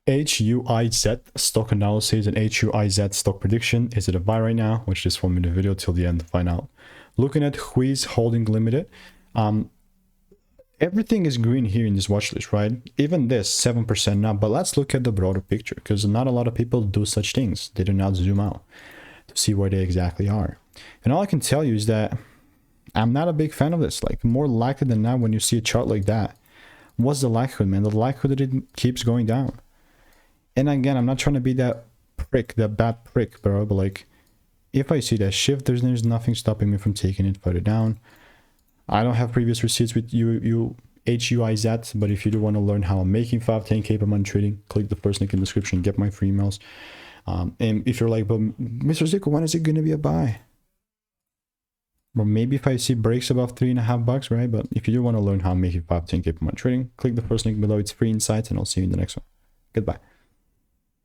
HUIZ stock analysis and HUIZ stock prediction. Is it a buy right now? Watch this 1 minute video till the end to find out. Looking at HUIZ Holding Limited, everything is green here in this watch list, right? Even this 7% now. But let's look at the broader picture, because not a lot of people do such things. They do not zoom out to see where they exactly are. And all I can tell you is that I'm not a big fan of this. Like, more likely than not, when you see a chart like that, what's the likelihood, man? The likelihood that it keeps going down. And again, I'm not trying to be that prick, that bad prick, bro, but like, if I see that shift, there's nothing stopping me from taking it further down. I don't have previous receipts with HUIZ, but if you do want to learn how I'm making 5-10K per month trading, click the first link in the description, get my free emails. And if you're like, but Mr. Zico, when is it going to be a buy? Well, maybe if I see breaks above $3.5, right? But if you do want to learn how I'm making 5-10K per month trading, click the first link below. It's free insights, and I'll see you in the next one. Goodbye.